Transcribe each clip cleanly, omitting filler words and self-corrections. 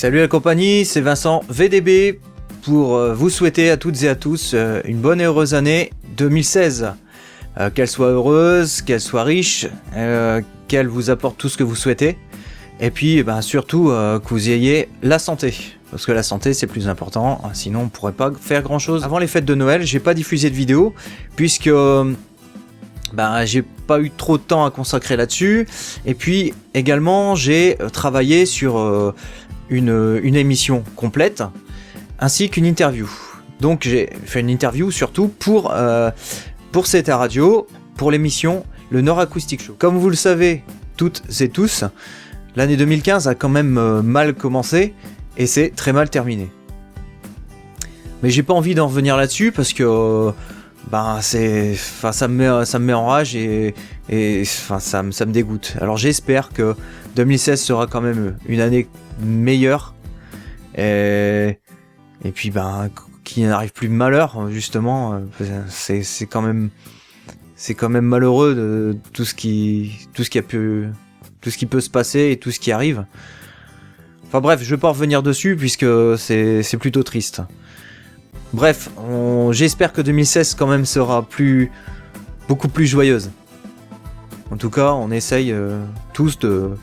Salut la compagnie, c'est Vincent VDB pour vous souhaiter à toutes et à tous une bonne et heureuse année 2016. Qu'elle soit heureuse, qu'elle soit riche, qu'elle vous apporte tout ce que vous souhaitez. Et puis surtout que vous ayez la santé. Parce que la santé c'est plus important, sinon on pourrait pas faire grand chose. Avant les fêtes de Noël, j'ai pas diffusé de vidéo puisque j'ai pas eu trop de temps à consacrer là-dessus. Et puis également j'ai travaillé sur une émission complète ainsi qu'une interview. Donc j'ai fait une interview surtout pour CTA Radio, pour l'émission Le Nord Acoustic Show. Comme vous le savez toutes et tous, l'année 2015 a quand même mal commencé et c'est très mal terminé. Mais j'ai pas envie d'en revenir là-dessus parce que ça me met en rage et ça me dégoûte. Alors j'espère que 2016 sera quand même une année meilleure et puis qu'il n'arrive plus de malheur justement. C'est quand même malheureux de tout ce qui peut se passer et tout ce qui arrive. Enfin bref, je vais pas revenir dessus puisque c'est plutôt triste. Bref, j'espère que 2016 quand même sera beaucoup plus joyeuse. En tout cas, on essaye tous de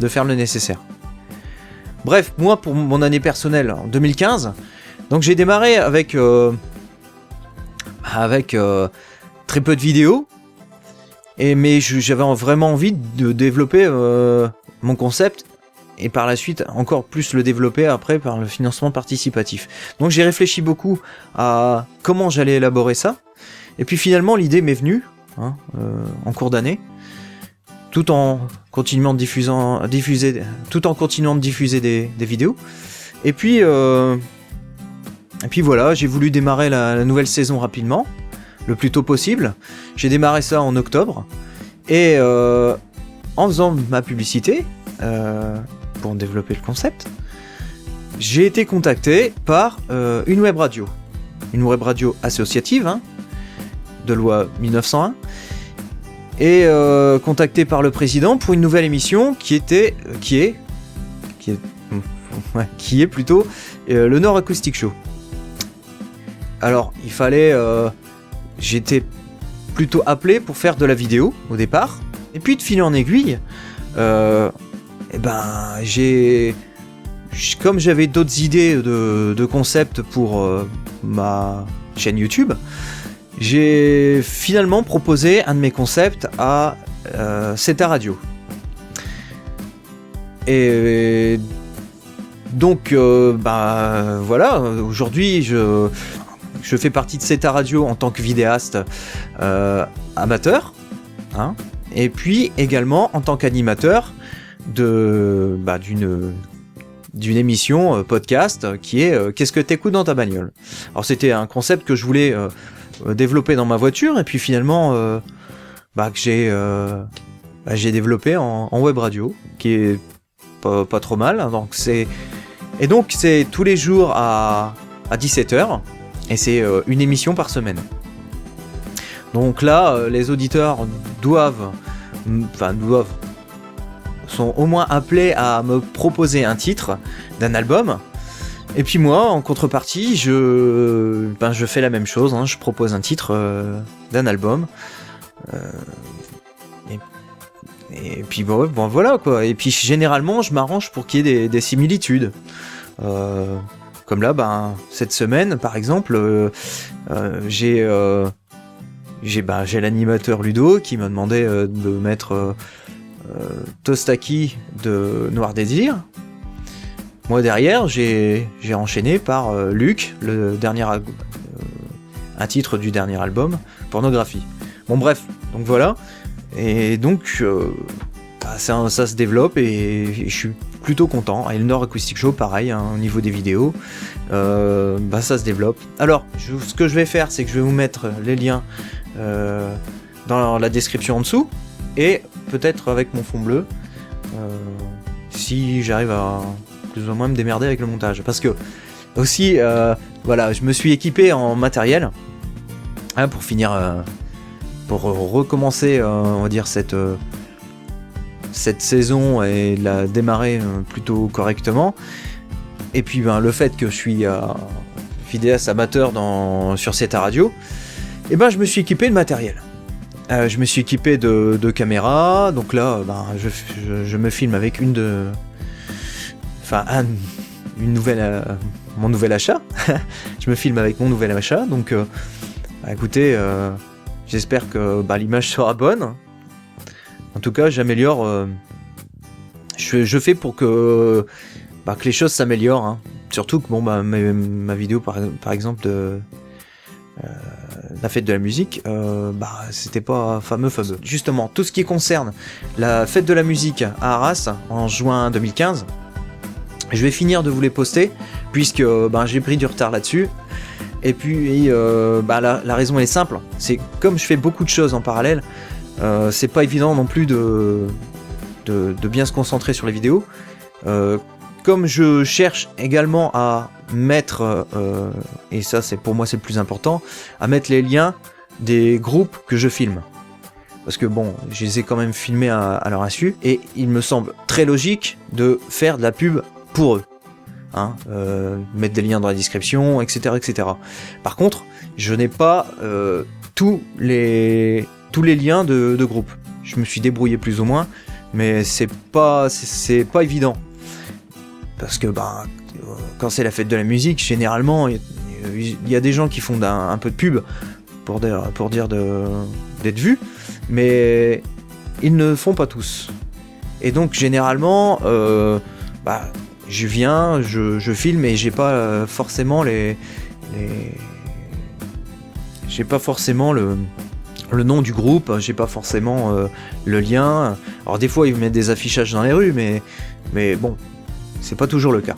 faire le nécessaire. Bref, moi pour mon année personnelle en 2015, donc j'ai démarré avec très peu de vidéos, mais j'avais vraiment envie de développer mon concept. Et par la suite, encore plus le développer après par le financement participatif. Donc j'ai réfléchi beaucoup à comment j'allais élaborer ça. Et puis finalement, l'idée m'est venue en cours d'année, tout en continuant de diffuser des vidéos. Et puis voilà, j'ai voulu démarrer la nouvelle saison rapidement, le plus tôt possible. J'ai démarré ça en octobre. Et en faisant ma publicité, pour développer le concept, j'ai été contacté par une web radio associative, de loi 1901, et contacté par le président pour une nouvelle émission qui est plutôt le Nord Acoustic Show. Alors il fallait, j'étais plutôt appelé pour faire de la vidéo au départ, et puis de fil en aiguille. Comme j'avais d'autres idées de concepts pour ma chaîne YouTube, j'ai finalement proposé un de mes concepts à CTA Radio. Et donc voilà, aujourd'hui je fais partie de CTA Radio en tant que vidéaste amateur, et puis également en tant qu'animateur d'une émission podcast qui est Qu'est-ce que t'écoutes dans ta bagnole. Alors c'était un concept que je voulais développer dans ma voiture et puis finalement que j'ai développé en web radio qui est pas trop mal. Donc c'est tous les jours à 17h et c'est une émission par semaine. Donc là les auditeurs sont au moins appelés à me proposer un titre d'un album. Et puis moi, en contrepartie, je fais la même chose. Je propose un titre d'un album. Et puis voilà quoi. Et puis généralement, je m'arrange pour qu'il y ait des similitudes. Comme là, cette semaine, par exemple, j'ai l'animateur Ludo qui m'a demandé de mettre Tostaki de Noir Désir. Moi derrière j'ai enchaîné par Luc, un titre du dernier album, Pornographie. Bon bref, donc voilà. Et donc ça se développe et je suis plutôt content. Et le Nord Acoustic Show pareil, au niveau des vidéos, ça se développe. Alors ce que je vais faire, c'est que je vais vous mettre les liens dans la description en dessous et peut-être avec mon fond bleu si j'arrive à plus ou moins me démerder avec le montage, parce que aussi je me suis équipé en matériel pour finir pour recommencer on va dire cette saison et la démarrer plutôt correctement. Et puis le fait que je suis vidéaste amateur sur cette radio, et je me suis équipé de matériel. Je me suis équipé de caméras, donc là je me filme avec mon nouvel achat. Je me filme avec mon nouvel achat, donc écoutez, j'espère que l'image sera bonne. En tout cas, j'améliore, je fais pour que les choses s'améliorent, hein. Surtout que ma vidéo par exemple de la fête de la musique, c'était pas fameux. Justement, tout ce qui concerne la fête de la musique à Arras en juin 2015, je vais finir de vous les poster puisque j'ai pris du retard là-dessus. Et puis la raison est simple, c'est comme je fais beaucoup de choses en parallèle, c'est pas évident non plus de bien se concentrer sur les vidéos. Comme je cherche également à mettre, et ça pour moi c'est le plus important, à mettre les liens des groupes que je filme. Parce que je les ai quand même filmés à leur insu, et il me semble très logique de faire de la pub pour eux. Mettre des liens dans la description, etc. etc. Par contre, je n'ai pas tous les liens de groupe. Je me suis débrouillé plus ou moins, mais c'est pas évident. Parce que quand c'est la fête de la musique, généralement, il y a des gens qui font un peu de pub pour dire d'être vus, mais ils ne font pas tous. Et donc généralement, je viens, je filme et j'ai pas forcément j'ai pas forcément le nom du groupe, j'ai pas forcément le lien. Alors des fois ils mettent des affichages dans les rues, mais c'est pas toujours le cas.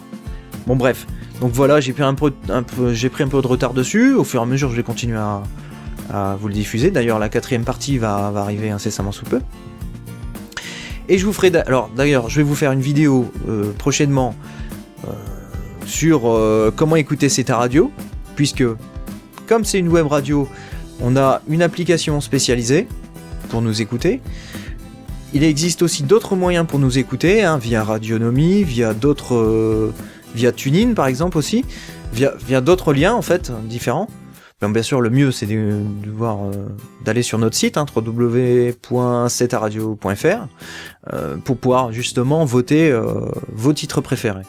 Bon bref, donc voilà, j'ai pris un peu de retard dessus. Au fur et à mesure je vais continuer à vous le diffuser. D'ailleurs la 4e partie va arriver incessamment sous peu. Et je vous ferai d'ailleurs je vais vous faire une vidéo prochainement sur comment écouter cette radio, puisque comme c'est une web radio, on a une application spécialisée pour nous écouter. Il existe aussi d'autres moyens pour nous écouter, via Radionomie, via TuneIn par exemple aussi, via d'autres liens en fait différents. Bien sûr, le mieux c'est d'aller sur notre site www.cetaradio.fr pour pouvoir justement voter vos titres préférés.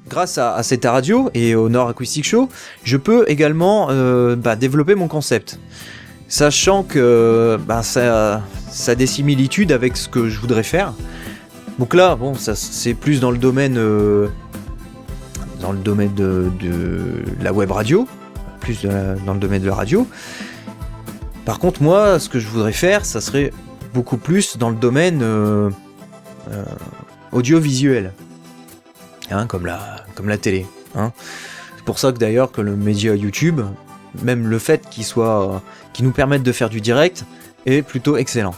Grâce à cette radio et au Nord Acoustic Show, je peux également développer mon concept, sachant que ça a des similitudes avec ce que je voudrais faire. Donc là, ça c'est plus dans le domaine de la web radio, dans le domaine de la radio. Par contre, moi, ce que je voudrais faire, ça serait beaucoup plus dans le domaine audiovisuel, comme la télé. C'est pour ça que d'ailleurs que le média YouTube, même le fait qu'il nous permette de faire du direct, est plutôt excellent.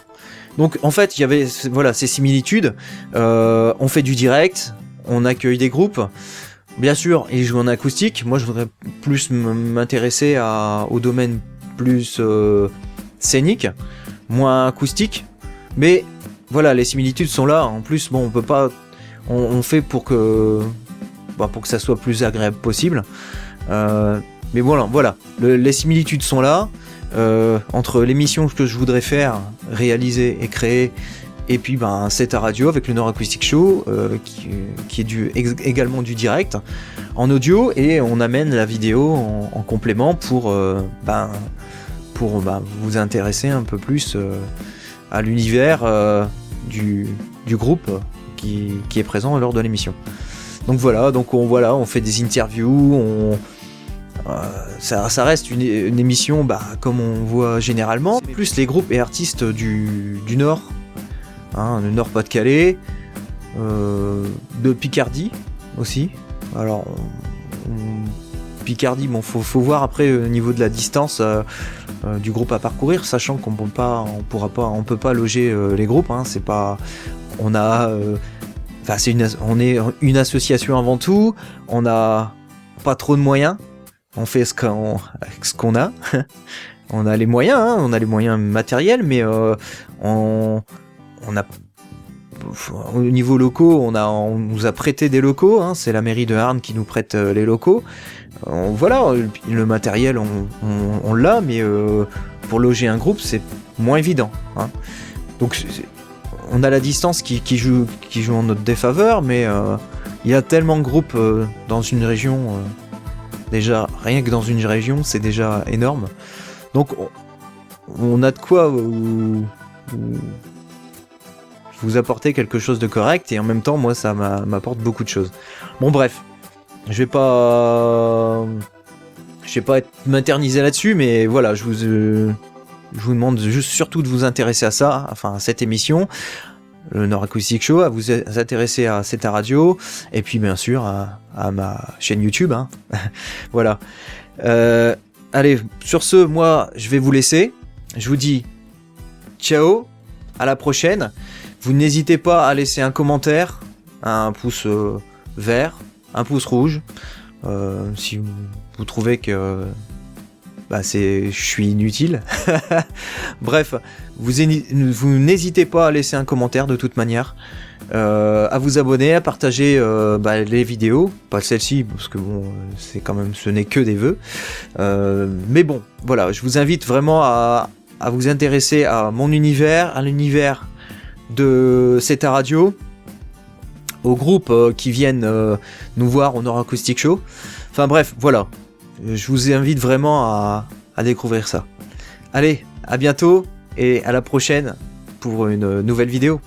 Donc en fait, il y avait ces similitudes. On fait du direct, on accueille des groupes. Bien sûr, ils jouent en acoustique. Moi, je voudrais plus m'intéresser au domaine plus scénique, moins acoustique. Mais voilà, les similitudes sont là. En plus, on peut pas. On fait pour que ça soit plus agréable possible. Mais voilà. Les similitudes sont là. Entre l'émission que je voudrais faire, réaliser et créer, et puis c'est à radio avec le Nord Acoustic Show qui est également du direct en audio, et on amène la vidéo en complément pour vous intéresser un peu plus à l'univers du groupe qui est présent lors de l'émission. Donc voilà, on fait des interviews, ça reste une émission comme on voit généralement, plus les groupes et artistes du Nord, le Nord-Pas-de-Calais, de Picardie aussi. Alors Picardie, faut voir après au niveau de la distance du groupe à parcourir, sachant qu'on peut pas loger les groupes, c'est pas, on est une association avant tout, on n'a pas trop de moyens. On fait ce qu'on a. On a les moyens, on a les moyens matériels, mais on n'a au niveau locaux, on nous a prêté des locaux, hein, c'est la mairie de Arnes qui nous prête les locaux. Voilà, le matériel on l'a, mais pour loger un groupe c'est moins évident, hein. Donc on a la distance qui joue en notre défaveur, mais il y a tellement de groupes dans une région, déjà rien que dans une région c'est déjà énorme. Donc on a de quoi vous apporter quelque chose de correct, et en même temps moi ça m'apporte beaucoup de choses. Bon bref, je vais pas m'éterniser là-dessus, mais voilà, je vous demande juste surtout de vous intéresser à ça, enfin à cette émission, le Nord Acoustic Show, à vous intéresser à cette radio, et puis bien sûr à ma chaîne YouTube, hein. Voilà. Allez, sur ce, moi je vais vous laisser. Je vous dis ciao, à la prochaine. Vous n'hésitez pas à laisser un commentaire, un pouce vert, un pouce rouge, si vous trouvez que je suis inutile. Bref, vous n'hésitez pas à laisser un commentaire de toute manière, à vous abonner, à partager les vidéos, pas celle-ci parce que bon, c'est quand même, ce n'est que des vœux, mais bon, voilà, je vous invite vraiment à vous intéresser à mon univers, à l'univers de cette radio, aux groupes qui viennent nous voir au Nord Acoustic Show. Enfin bref, voilà. Je vous invite vraiment à découvrir ça. Allez, à bientôt et à la prochaine pour une nouvelle vidéo.